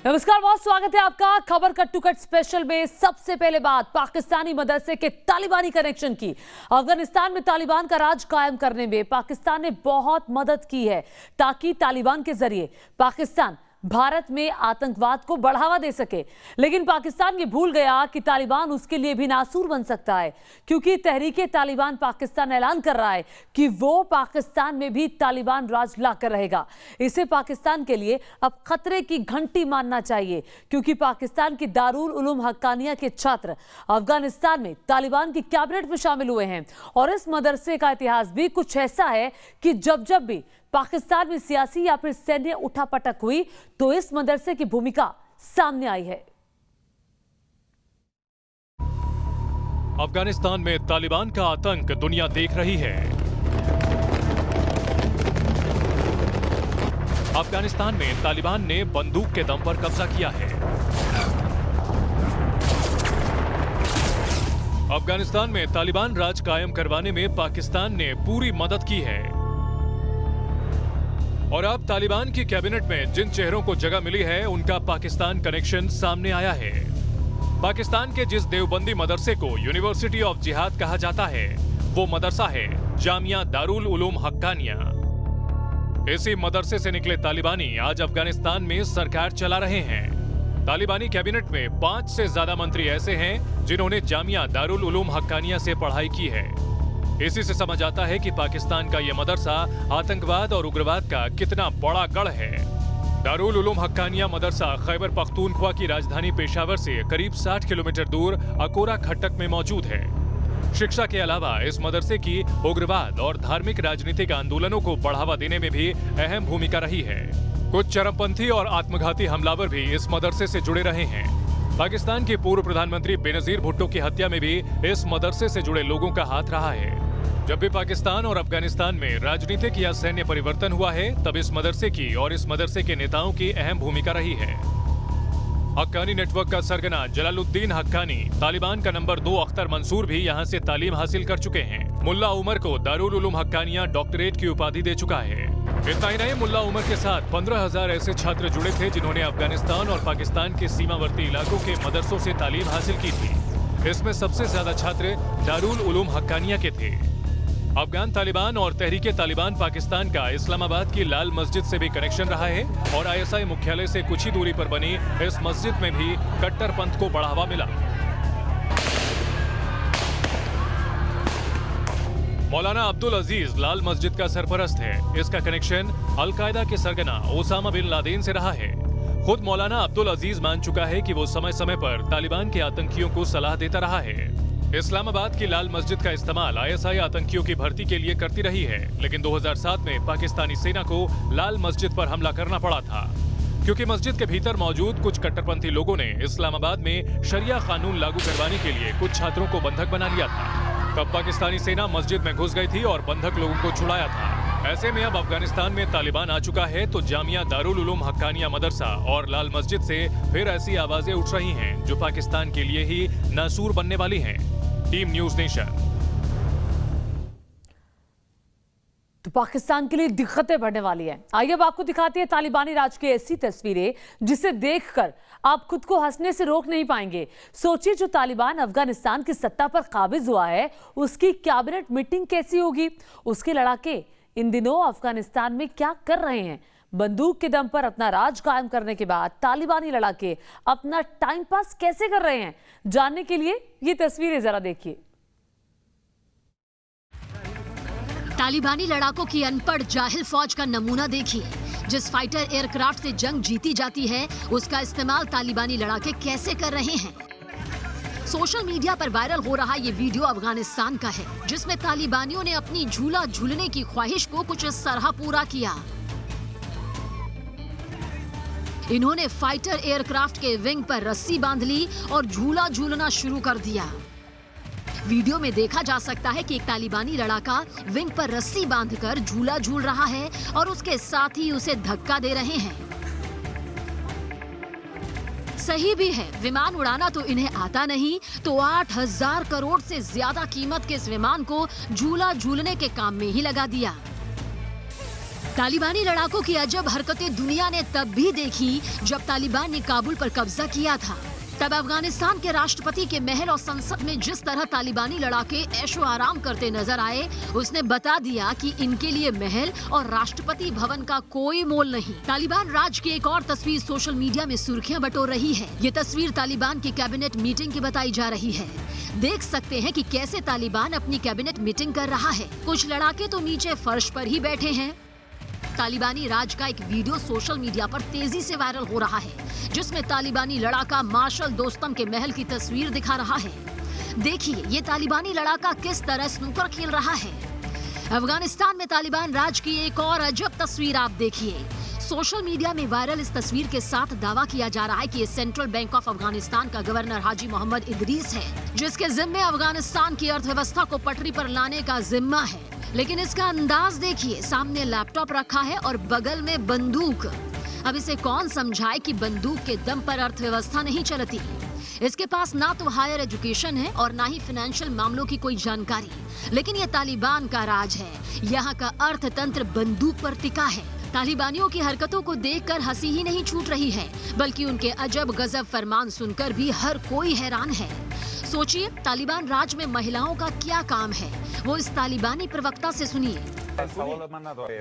नमस्कार, बहुत स्वागत है आपका खबर कट टू कट स्पेशल में। सबसे पहले बात पाकिस्तानी मदरसे के तालिबानी कनेक्शन की। अफगानिस्तान में तालिबान का राज कायम करने में पाकिस्तान ने बहुत मदद की है ताकि तालिबान के जरिए पाकिस्तान भारत में आतंकवाद को बढ़ावा दे सके। लेकिन पाकिस्तान ये भूल गया कि तालिबान उसके लिए भी नासूर बन सकता है, क्योंकि तहरीके तालिबान पाकिस्तान ऐलान कर रहा है कि वो पाकिस्तान में भी तालिबान राज लाकर रहेगा। इसे पाकिस्तान के लिए अब खतरे की घंटी मानना चाहिए, क्योंकि पाकिस्तान की दारुल उलूम हक्कानिया के छात्र अफगानिस्तान में तालिबान की कैबिनेट में शामिल हुए हैं। और इस मदरसे का इतिहास भी कुछ ऐसा है कि जब जब भी पाकिस्तान में सियासी या फिर सैन्य उठापटक हुई तो इस मदरसे की भूमिका सामने आई है। अफगानिस्तान में तालिबान का आतंक दुनिया देख रही है। अफगानिस्तान में तालिबान ने बंदूक के दम पर कब्जा किया है। अफगानिस्तान में तालिबान राज कायम करवाने में पाकिस्तान ने पूरी मदद की है। और अब तालिबान की कैबिनेट में जिन चेहरों को जगह मिली है उनका पाकिस्तान कनेक्शन सामने आया है। पाकिस्तान के जिस देवबंदी मदरसे को यूनिवर्सिटी ऑफ जिहाद कहा जाता है वो मदरसा है जामिया दारुल उलूम हक्कानिया। इसी मदरसे से निकले तालिबानी आज अफगानिस्तान में सरकार चला रहे हैं। तालिबानी कैबिनेट में 5 से ज्यादा मंत्री ऐसे हैं जिन्होंने जामिया दारुल उलूम हक्कानिया से पढ़ाई की है। इसी से समझ आता है कि पाकिस्तान का यह मदरसा आतंकवाद और उग्रवाद का कितना बड़ा गढ़ है। दारुल उलूम हक्कानिया मदरसा खैबर पख्तूनख्वा की राजधानी पेशावर से करीब 60 किलोमीटर दूर अकोरा खट्टक में मौजूद है। शिक्षा के अलावा इस मदरसे की उग्रवाद और धार्मिक राजनीतिक आंदोलनों को बढ़ावा देने में भी अहम भूमिका रही है। कुछ चरमपंथी और आत्मघाती हमलावर भी इस मदरसे से जुड़े रहे हैं। पाकिस्तान के पूर्व प्रधानमंत्री बेनजीर भुट्टो की हत्या में भी इस मदरसे से जुड़े लोगों का हाथ रहा है। जब भी पाकिस्तान और अफगानिस्तान में राजनीतिक या सैन्य परिवर्तन हुआ है तब इस मदरसे की और इस मदरसे के नेताओं की अहम भूमिका रही है। हक्कानी नेटवर्क का सरगना जलालुद्दीन हक्कानी, तालिबान का नंबर 2 अख्तर मंसूर भी यहाँ से तालीम हासिल कर चुके हैं। मुल्ला उमर को दारुल उलूम हक्कानिया डॉक्टरेट की उपाधि दे चुका है। इतना ही नहीं, मुल्ला उमर के साथ 15,000 ऐसे छात्र जुड़े थे जिन्होंने अफगानिस्तान और पाकिस्तान के सीमावर्ती इलाकों के मदरसों से तालीम हासिल की थी। इसमें सबसे ज्यादा छात्र दारुल उलूम हक्कानिया के थे। अफगान तालिबान और तहरीके तालिबान पाकिस्तान का इस्लामाबाद की लाल मस्जिद से भी कनेक्शन रहा है और ISI मुख्यालय से कुछ ही दूरी पर बनी इस मस्जिद में भी कट्टरपंथ को बढ़ावा मिला। मौलाना अब्दुल अजीज लाल मस्जिद का सरपरस्त है। इसका कनेक्शन अल-कायदा के सरगना ओसामा बिन लादेन से रहा है। खुद मौलाना अब्दुल अजीज मान चुका है कि वो समय समय पर तालिबान के आतंकियों को सलाह देता रहा है। इस्लामाबाद की लाल मस्जिद का इस्तेमाल ISI आतंकियों की भर्ती के लिए करती रही है, लेकिन 2007 में पाकिस्तानी सेना को लाल मस्जिद पर हमला करना पड़ा था, क्योंकि मस्जिद के भीतर मौजूद कुछ कट्टरपंथी लोगों ने इस्लामाबाद में शरिया कानून लागू करवाने के लिए कुछ छात्रों को बंधक बना लिया था। तब पाकिस्तानी सेना मस्जिद में घुस गई थी और बंधक लोगों को छुड़ाया था। ऐसे में अब अफगानिस्तान में तालिबान आ चुका है तो जामिया दारुल उलूम हक्कानिया मदरसा और लाल मस्जिद से फिर ऐसी आवाजें उठ रही हैं जो पाकिस्तान के लिए ही नासूर बनने वाली हैं। Team news nation. तो पाकिस्तान के लिए दिक्कतें बढ़ने वाली हैं। आइए अब आपको दिखाते हैं तालिबानी राज की ऐसी तस्वीरें जिसे देखकर आप खुद को हंसने से रोक नहीं पाएंगे। सोचिए, जो तालिबान अफगानिस्तान की सत्ता पर काबिज हुआ है उसकी कैबिनेट मीटिंग कैसी होगी। उसके लड़ाके इन दिनों अफगानिस्तान में क्या कर रहे हैं। बंदूक के दम पर अपना राज कायम करने के बाद तालिबानी लड़ाके अपना टाइम पास कैसे कर रहे हैं, जानने के लिए ये तस्वीरें जरा देखिए। तालिबानी लड़ाकों की अनपढ़ जाहिल फौज का नमूना देखिए। जिस फाइटर एयरक्राफ्ट से जंग जीती जाती है उसका इस्तेमाल तालिबानी लड़ाके कैसे कर रहे हैं। सोशल मीडिया पर वायरल हो रहा ये वीडियो अफगानिस्तान का है, जिसमें तालिबानियों ने अपनी झूला झूलने की ख्वाहिश को कुछ इस तरह पूरा किया। इन्होंने फाइटर एयरक्राफ्ट के विंग पर रस्सी बांध ली और झूला झूलना शुरू कर दिया। वीडियो में देखा जा सकता है कि एक तालिबानी लड़ाका विंग पर रस्सी बांधकर झूला झूल रहा है और उसके साथ ही उसे धक्का दे रहे हैं। सही भी है, विमान उड़ाना तो इन्हें आता नहीं, तो 8,000 करोड़ से ज्यादा कीमत के इस विमान को झूला झूलने के काम में ही लगा दिया। तालिबानी लड़ाकों की अजब हरकतें दुनिया ने तब भी देखी जब तालिबान ने काबुल पर कब्जा किया था। तब अफगानिस्तान के राष्ट्रपति के महल और संसद में जिस तरह तालिबानी लड़ाके ऐशो आराम करते नजर आए, उसने बता दिया कि इनके लिए महल और राष्ट्रपति भवन का कोई मोल नहीं। तालिबान राज की एक और तस्वीर सोशल मीडिया में सुर्खियां बटोर रही है। ये तस्वीर तालिबान की कैबिनेट मीटिंग की बताई जा रही है। देख सकते हैं कि कैसे तालिबान अपनी कैबिनेट मीटिंग कर रहा है। कुछ लड़ाके तो नीचे फर्श पर ही बैठे हैं। तालिबानी राज का एक वीडियो सोशल मीडिया पर तेजी से वायरल हो रहा है, जिसमें तालिबानी लड़ाका मार्शल दोस्तम के महल की तस्वीर दिखा रहा है। देखिए ये तालिबानी लड़ाका किस तरह स्नूकर खेल रहा है। अफगानिस्तान में तालिबान राज की एक और अजब तस्वीर आप देखिए। सोशल मीडिया में वायरल इस तस्वीर के साथ दावा किया जा रहा है कि ये सेंट्रल बैंक ऑफ अफगानिस्तान का गवर्नर हाजी मोहम्मद इदरीस है, जिसके जिम्मे अफगानिस्तान की अर्थव्यवस्था को पटरी पर लाने का जिम्मा है। लेकिन इसका अंदाज देखिए, सामने लैपटॉप रखा है और बगल में बंदूक। अब इसे कौन समझाए कि बंदूक के दम पर अर्थव्यवस्था नहीं चलती। इसके पास ना तो हायर एजुकेशन है और ना ही फाइनेंशियल मामलों की कोई जानकारी। लेकिन ये तालिबान का राज है, यहाँ का अर्थतंत्र बंदूक पर टिका है। तालिबानियों की हरकतों को देखकर हंसी ही नहीं छूट रही है, बल्कि उनके अजब गजब फरमान सुनकर भी हर कोई हैरान है। सोचिए तालिबान राज में महिलाओं का क्या काम है, वो इस तालिबानी प्रवक्ता से सुनिए।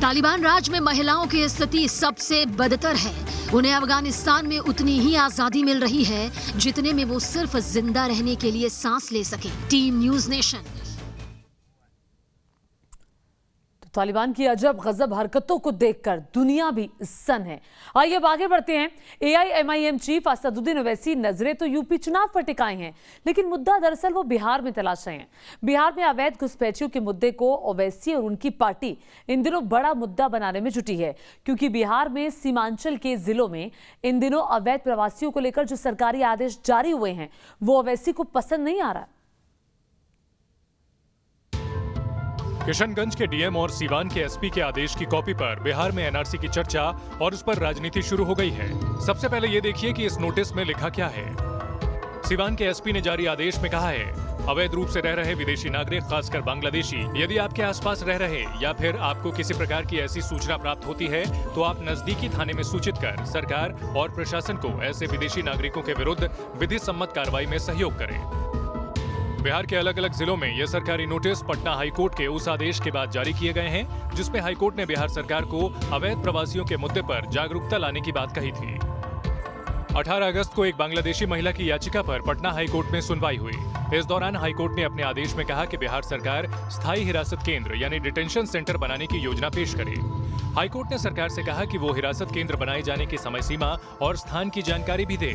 तालिबान राज में महिलाओं की स्थिति सबसे बदतर है। उन्हें अफगानिस्तान में उतनी ही आजादी मिल रही है जितने में वो सिर्फ जिंदा रहने के लिए सांस ले सके। Team news nation. तालिबान की अजब गजब हरकतों को देखकर दुनिया भी सन्न है। आइए अब आगे बढ़ते हैं। AIMIM चीफ असदुद्दीन ओवैसी नजरें तो यूपी चुनाव पर टिकाए हैं, लेकिन मुद्दा दरअसल वो बिहार में तलाश रहे हैं। बिहार में अवैध घुसपैठियों के मुद्दे को ओवैसी और उनकी पार्टी इन दिनों बड़ा मुद्दा बनाने में जुटी है, क्योंकि बिहार में सीमांचल के जिलों में इन दिनों अवैध प्रवासियों को लेकर जो सरकारी आदेश जारी हुए हैं वो ओवैसी को पसंद नहीं आ रहा। किशनगंज के डीएम और सीवान के एसपी के आदेश की कॉपी पर बिहार में एनआरसी की चर्चा और उस पर राजनीति शुरू हो गई है। सबसे पहले ये देखिए कि इस नोटिस में लिखा क्या है। सीवान के एसपी ने जारी आदेश में कहा है, अवैध रूप से रह रहे विदेशी नागरिक खासकर बांग्लादेशी यदि आपके आसपास रह रहे या फिर आपको किसी प्रकार की ऐसी सूचना प्राप्त होती है तो आप नजदीकी थाने में सूचित कर सरकार और प्रशासन को ऐसे विदेशी नागरिकों के विरुद्ध विधि सम्मत कार्रवाई में सहयोग करें। बिहार के अलग अलग जिलों में ये सरकारी नोटिस पटना हाईकोर्ट के उस आदेश के बाद जारी किए गए हैं जिसमें हाईकोर्ट ने बिहार सरकार को अवैध प्रवासियों के मुद्दे पर जागरूकता लाने की बात कही थी। 18 अगस्त को एक बांग्लादेशी महिला की याचिका पर पटना हाईकोर्ट में सुनवाई हुई। इस दौरान हाईकोर्ट ने अपने आदेश में कहा कि बिहार सरकार स्थायी हिरासत केंद्र यानी डिटेंशन सेंटर बनाने की योजना पेश करे। हाईकोर्ट ने सरकार से कहा कि वो हिरासत केंद्र बनाए जाने की समय सीमा और स्थान की जानकारी भी दे।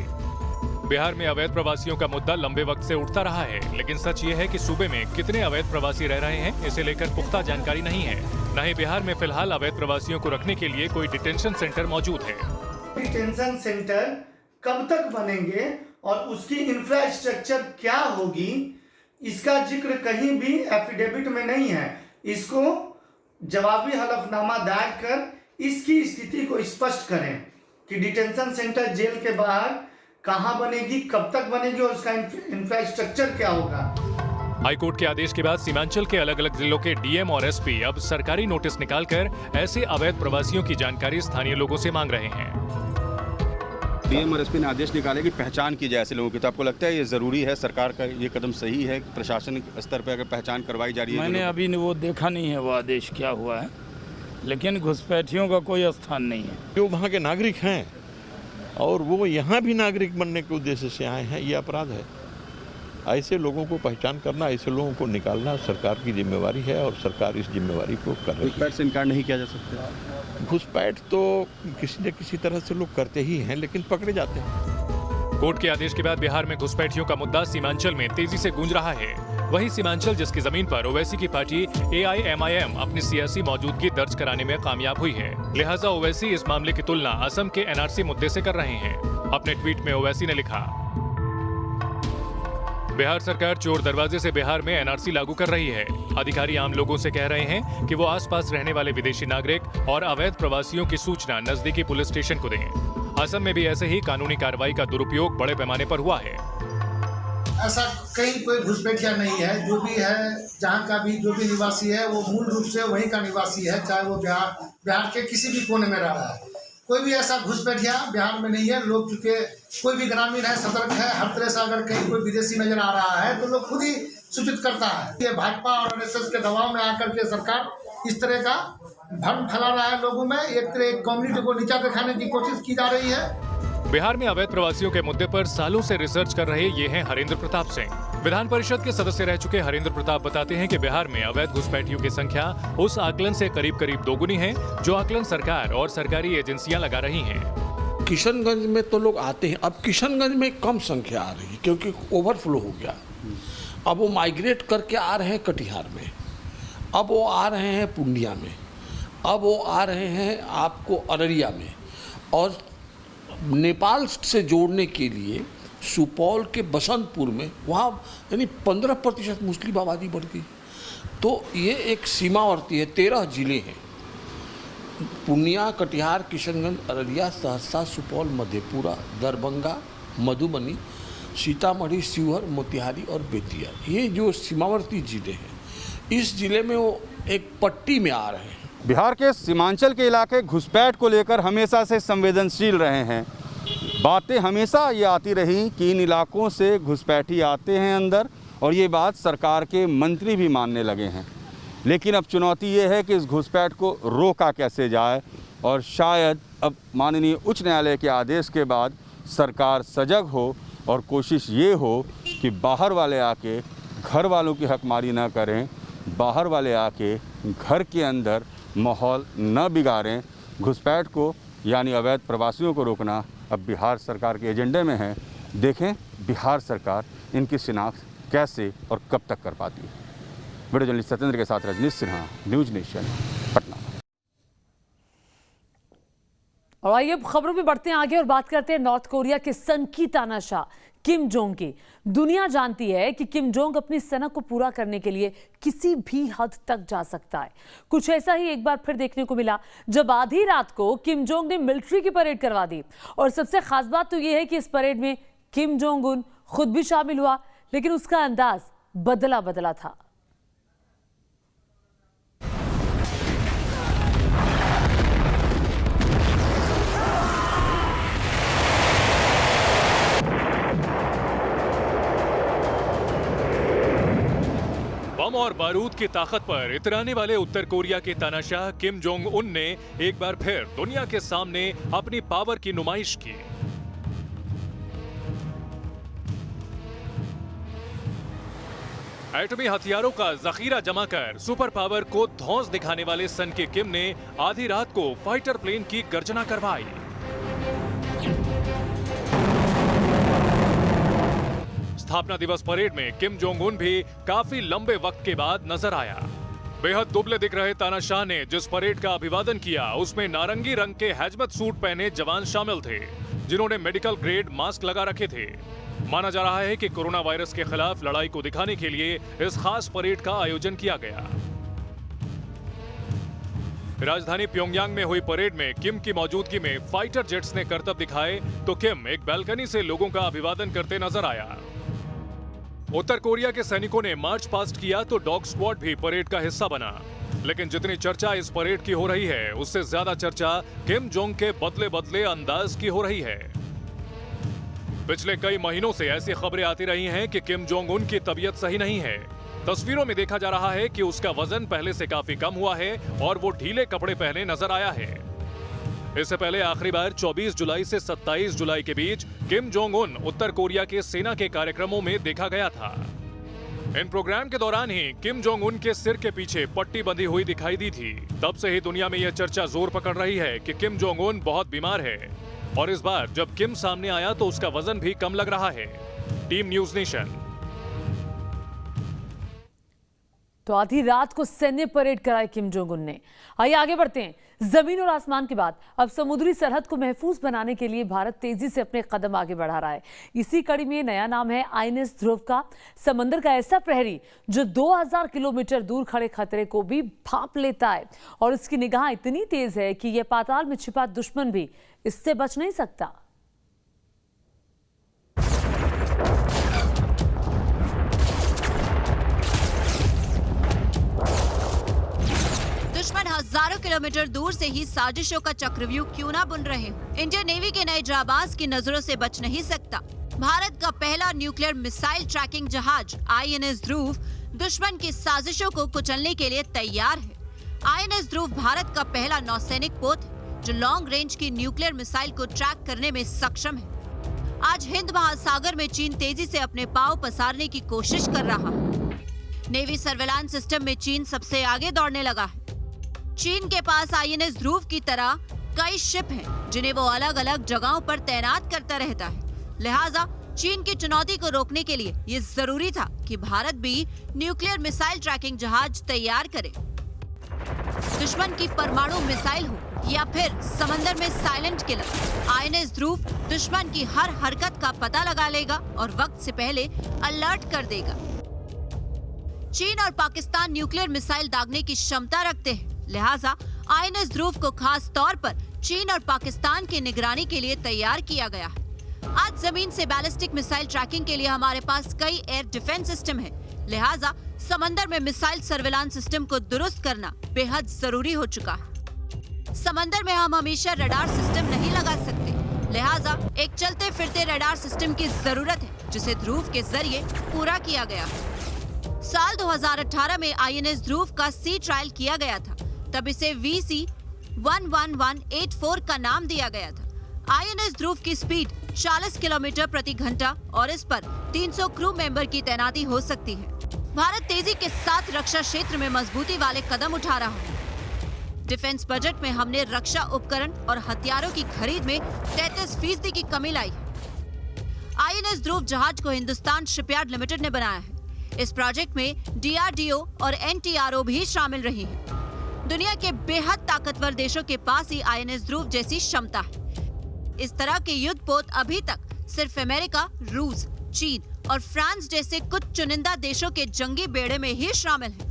बिहार में अवैध प्रवासियों का मुद्दा लंबे वक्त से उठता रहा है, लेकिन सच ये है कि सूबे में कितने अवैध प्रवासी रह रहे हैं इसे लेकर पुख्ता जानकारी नहीं है। न ही बिहार में फिलहाल अवैध प्रवासियों को रखने के लिए कोई डिटेंशन सेंटर मौजूद है। डिटेंशन सेंटर कब तक बनेंगे और उसकी इंफ्रास्ट्रक्चर क्या होगी, इसका जिक्र कहीं भी एफिडेविट में नहीं है। इसको जवाबी हलफनामा दायर कर इसकी स्थिति को स्पष्ट करें कि डिटेंशन सेंटर जेल के बाहर कहां बनेगी, कब तक बनेगी और उसका इंफ्रास्ट्रक्चर क्या होगा। हाईकोर्ट के आदेश के बाद सीमांचल के अलग अलग जिलों के डीएम और एसपी अब सरकारी नोटिस निकालकर ऐसे अवैध प्रवासियों की जानकारी स्थानीय लोगों से मांग रहे हैं। डीएम और एसपी ने आदेश निकाले कि पहचान की जाए ऐसे लोगों की। तो आपको लगता है ये जरूरी है, सरकार का ये कदम सही है, प्रशासन स्तर पर अगर पहचान करवाई जा रही है? मैंने अभी वो देखा नहीं है वो आदेश क्या हुआ है, लेकिन घुसपैठियों का कोई स्थान नहीं है। जो वहाँ के नागरिक हैं और वो यहाँ भी नागरिक बनने के उद्देश्य से आए हैं, ये अपराध है। ऐसे लोगों को पहचान करना, ऐसे लोगों को निकालना सरकार की जिम्मेवारी है और सरकार इस जिम्मेवारी को कर रही है। घुसपैठ से इनकार नहीं किया जा सकता। घुसपैठ तो किसी न किसी तरह से लोग करते ही हैं, लेकिन पकड़े जाते हैं। कोर्ट के आदेश के बाद बिहार में घुसपैठियों का मुद्दा सीमांचल में तेजी से गूंज रहा है। वहीं सीमांचल, जिसकी जमीन पर ओवैसी की पार्टी AIMIM अपनी सियासी मौजूदगी दर्ज कराने में कामयाब हुई है, लिहाजा ओवैसी इस मामले की तुलना असम के NRC मुद्दे से कर रहे हैं। अपने ट्वीट में ओवैसी ने लिखा, बिहार सरकार चोर दरवाजे से बिहार में NRC लागू कर रही है। अधिकारी आम लोगों से कह रहे हैं कि वो आसपास रहने वाले विदेशी नागरिक और अवैध प्रवासियों की सूचना नजदीकी पुलिस स्टेशन को दें। असम में भी ऐसे ही कानूनी कार्रवाई का दुरुपयोग बड़े पैमाने पर हुआ है। ऐसा कहीं कोई घुसपैठिया नहीं है। जो भी है, जहाँ का भी जो भी निवासी है, वो मूल रूप से वहीं का निवासी है, चाहे वो बिहार के किसी भी कोने में रह रहा है। कोई भी ऐसा घुसपैठिया बिहार में नहीं है। लोग चूंकि कोई भी ग्रामीण है, सतर्क है। हर तरह से अगर कहीं कोई विदेशी नजर आ रहा है तो लोग खुद ही सूचित करता है। ये भाजपा और RSS के दबाव में आकर के सरकार इस तरह का भ्रम फैला रहा है लोगों में। एक तरह एक कम्युनिटी को नीचा दिखाने की कोशिश की जा रही है। बिहार में अवैध प्रवासियों के मुद्दे पर सालों से रिसर्च कर रहे ये हैं हरेंद्र प्रताप सिंह। विधान परिषद के सदस्य रह चुके हरेंद्र प्रताप बताते हैं कि बिहार में अवैध घुसपैठियों की संख्या उस आकलन से करीब दोगुनी है जो आकलन सरकार और सरकारी एजेंसियां लगा रही हैं। किशनगंज में तो लोग आते हैं। अब किशनगंज में कम संख्या आ रही है क्योंकि ओवरफ्लो हो गया। अब वो माइग्रेट करके आ रहे हैं कटिहार में, अब वो आ रहे हैं पूर्णिया में, अब वो आ रहे हैं आपको अररिया में, और नेपाल से जोड़ने के लिए सुपौल के बसंतपुर में वहाँ यानी 15% मुस्लिम आबादी बढ़ गई। तो ये एक सीमावर्ती है। 13 जिले हैं, पूर्णिया, कटिहार, किशनगंज, अररिया, सहरसा, सुपौल, मधेपुरा, दरभंगा, मधुबनी, सीतामढ़ी, शिवहर, मोतिहारी और बेतिया। ये जो सीमावर्ती जिले हैं, इस जिले में वो एक पट्टी में आ रहे हैं। बिहार के सीमांचल के इलाके घुसपैठ को लेकर हमेशा से संवेदनशील रहे हैं। बातें हमेशा ये आती रही कि इन इलाकों से घुसपैठी आते हैं अंदर, और ये बात सरकार के मंत्री भी मानने लगे हैं। लेकिन अब चुनौती ये है कि इस घुसपैठ को रोका कैसे जाए, और शायद अब माननीय उच्च न्यायालय के आदेश के बाद सरकार सजग हो और कोशिश ये हो कि बाहर वाले आके घर वालों की हकमारी न करें, बाहर वाले आके घर के अंदर माहौल न बिगाड़ें। घुसपैठ को यानी अवैध प्रवासियों को रोकना अब बिहार सरकार के एजेंडे में है। देखें बिहार सरकार इनकी शिनाख्त कैसे और कब तक कर पाती है। वीडियो जर्नलिस्ट सत्येंद्र के साथ रजनीश सिन्हा, न्यूज़ नेशन, पटना। और आइए खबरों में बढ़ते हैं आगे और बात करते हैं नॉर्थ कोरिया के सन की तानाशाह किम जोंग की। दुनिया जानती है कि किम जोंग अपनी सनक को पूरा करने के लिए किसी भी हद तक जा सकता है। कुछ ऐसा ही एक बार फिर देखने को मिला जब आधी रात को किम जोंग ने मिलिट्री की परेड करवा दी। और सबसे खास बात तो यह है कि इस परेड में किम जोंग उन खुद भी शामिल हुआ, लेकिन उसका अंदाज बदला बदला था। बम और बारूद की ताकत पर इतराने वाले उत्तर कोरिया के तानाशाह किम जोंग उन ने एक बार फिर दुनिया के सामने अपनी पावर की नुमाइश की। एटमी हथियारों का जखीरा जमा कर सुपर पावर को धौंस दिखाने वाले सन के किम ने आधी रात को फाइटर प्लेन की गर्जना करवाई। स्थापना दिवस परेड में किम जोंग उन भी काफी लंबे वक्त के बाद नजर आया। बेहद दुबले दिख रहे तानाशाह ने जिस परेड का अभिवादन किया उसमें नारंगी रंग के हैजमत सूट पहने जवान शामिल थे, जिन्होंने मेडिकल ग्रेड मास्क लगा रखे थे। माना जा रहा है कि कोरोना वायरस के खिलाफ लड़ाई को दिखाने के लिए इस खास परेड का आयोजन किया गया। राजधानी प्योंगयांग में हुई परेड में किम की मौजूदगी में फाइटर जेट्स ने करतब दिखाए तो किम एक बैल्कनी से लोगों का अभिवादन करते नजर आया। उत्तर कोरिया के सैनिकों ने मार्च पास्ट किया तो डॉग स्क्वाड भी परेड का हिस्सा बना। लेकिन जितनी चर्चा इस परेड की हो रही है, उससे ज्यादा चर्चा किम जोंग के बदले बदले अंदाज की हो रही है। पिछले कई महीनों से ऐसी खबरें आती रही हैं कि किम जोंग उन की तबीयत सही नहीं है। तस्वीरों में देखा जा रहा है कि उसका वजन पहले से काफी कम हुआ है और वो ढीले कपड़े पहने नजर आया है। इससे पहले आखिरी बार 24 जुलाई से 27 जुलाई के बीच किम जोंग उन उत्तर कोरिया के सेना के कार्यक्रमों में देखा गया था। इन प्रोग्राम के दौरान ही किम जोंग उन के सिर के पीछे पट्टी बंधी हुई दिखाई दी थी। तब से ही दुनिया में यह चर्चा जोर पकड़ रही है कि किम जोंग उन बहुत बीमार है, और इस बार जब किम सामने आया तो उसका वजन भी कम लग रहा है। Team news nation. तो आधी रात को सैन्य परेड कराई किम जोंग उन ने। आइए आगे बढ़ते हैं। जमीन और आसमान के बाद अब समुद्री सरहद को महफूज बनाने के लिए भारत तेजी से अपने कदम आगे बढ़ा रहा है। इसी कड़ी में नया नाम है आईएनएस ध्रुव का। समंदर का ऐसा प्रहरी जो 2000 किलोमीटर दूर खड़े खतरे को भी भांप लेता है और उसकी निगाह इतनी तेज है कि यह पाताल में छिपा दुश्मन भी इससे बच नहीं सकता। दुश्मन हजारों किलोमीटर दूर से ही साजिशों का चक्रव्यूह क्यों ना बुन रहे हो, इंडियन नेवी के नए जाबाज की नजरों से बच नहीं सकता। भारत का पहला न्यूक्लियर मिसाइल ट्रैकिंग जहाज आईएनएस ध्रुव दुश्मन की साजिशों को कुचलने के लिए तैयार है। आईएनएस ध्रुव भारत का पहला नौसैनिक पोत है जो लॉन्ग रेंज की न्यूक्लियर मिसाइल को ट्रैक करने में सक्षम है। आज हिंद महासागर में चीन तेजी से अपने पांव पसारने की कोशिश कर रहा है। नेवी सर्वेलांस सिस्टम में चीन सबसे आगे दौड़ने लगा है। चीन के पास आईएनएस ध्रुव की तरह कई शिप हैं जिन्हें वो अलग अलग जगहों पर तैनात करता रहता है। लिहाजा चीन की चुनौती को रोकने के लिए ये जरूरी था कि भारत भी न्यूक्लियर मिसाइल ट्रैकिंग जहाज तैयार करे। दुश्मन की परमाणु मिसाइल हो या फिर समंदर में साइलेंट किलर, आईएनएस ध्रुव दुश्मन की हर हरकत का पता लगा लेगा और वक्त से पहले अलर्ट कर देगा। चीन और पाकिस्तान न्यूक्लियर मिसाइल दागने की क्षमता रखते हैं, लिहाजा आईएनएस ध्रुव को खास तौर पर चीन और पाकिस्तान की निगरानी के लिए तैयार किया गया है। आज जमीन से बैलिस्टिक मिसाइल ट्रैकिंग के लिए हमारे पास कई एयर डिफेंस सिस्टम है, लिहाजा समंदर में मिसाइल सर्विलांस सिस्टम को दुरुस्त करना बेहद जरूरी हो चुका है। समंदर में हम हमेशा रडार सिस्टम नहीं लगा सकते, लिहाजा एक चलते फिरते रडार सिस्टम की जरूरत है जिसे ध्रुव के जरिए पूरा किया गया है। साल 2018 में आईएनएस ध्रुव का सी ट्रायल किया गया था, तब इसे VC-11184 का नाम दिया गया था। आईएनएस ध्रुव की स्पीड 40 किलोमीटर प्रति घंटा और इस पर 300 क्रू मेंबर की तैनाती हो सकती है। भारत तेजी के साथ रक्षा क्षेत्र में मजबूती वाले कदम उठा रहा है। डिफेंस बजट में हमने रक्षा उपकरण और हथियारों की खरीद में 33% की कमी लाई है। आईएनएस ध्रुव जहाज को हिंदुस्तान शिपयार्ड लिमिटेड ने बनाया है। इस प्रोजेक्ट में डीआरडीओ और एनटीआरओ भी शामिल रही है। दुनिया के बेहद ताकतवर देशों के पास ही आईएनएस ध्रुव जैसी क्षमता है। इस तरह के युद्ध पोत अभी तक सिर्फ अमेरिका, रूस, चीन और फ्रांस जैसे कुछ चुनिंदा देशों के जंगी बेड़े में ही शामिल हैं।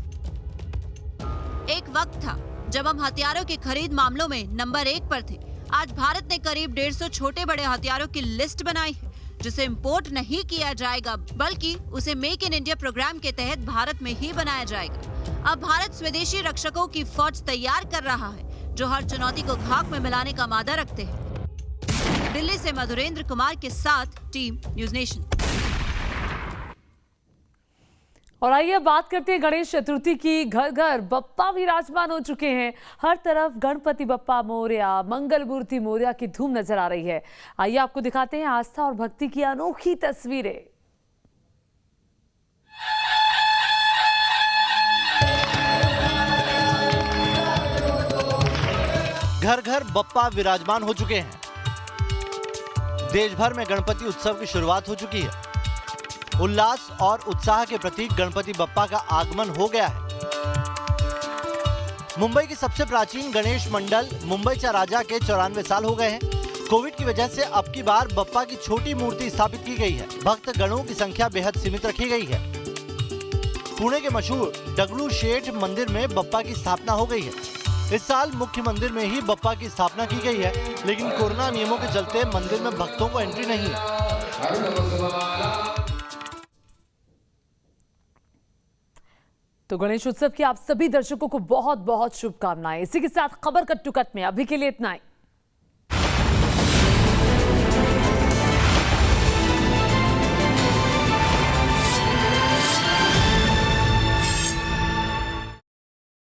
एक वक्त था जब हम हथियारों की खरीद मामलों में नंबर 1 पर थे। आज भारत ने करीब 150 छोटे बड़े हथियारों की लिस्ट बनाई है जिसे इंपोर्ट नहीं किया जाएगा, बल्कि उसे मेक इन इंडिया प्रोग्राम के तहत भारत में ही बनाया जाएगा। अब भारत स्वदेशी रक्षकों की फौज तैयार कर रहा है जो हर चुनौती को खाक में मिलाने का मादा रखते हैं। दिल्ली से मधुरेंद्र कुमार के साथ टीम न्यूज नेशन। और आइए बात करते हैं गणेश चतुर्थी की। घर घर बप्पा विराजमान हो चुके हैं। हर तरफ गणपति बप्पा मोरया, मंगल मूर्ति मोरया की धूम नजर आ रही है। आइए आपको दिखाते हैं आस्था और भक्ति की अनोखी तस्वीरें। घर घर बप्पा विराजमान हो चुके हैं। देश भर में गणपति उत्सव की शुरुआत हो चुकी है। उल्लास और उत्साह के प्रतीक गणपति बप्पा का आगमन हो गया है। मुंबई की सबसे प्राचीन गणेश मंडल मुंबई चा राजा के 94 साल हो गए हैं। कोविड की वजह से अब की बार बप्पा की छोटी मूर्ति स्थापित की गई है। भक्त गणों की संख्या बेहद सीमित रखी गई है। पुणे के मशहूर डगलू शेठ मंदिर में बप्पा की स्थापना हो गई है। इस साल मुख्य मंदिर में ही बप्पा की स्थापना की गई है, लेकिन कोरोना नियमों के चलते मंदिर में भक्तों को एंट्री नहीं है। तो गणेश उत्सव की आप सभी दर्शकों को बहुत बहुत शुभकामनाएं। इसी के साथ खबर कट टू कट में अभी के लिए इतना ही।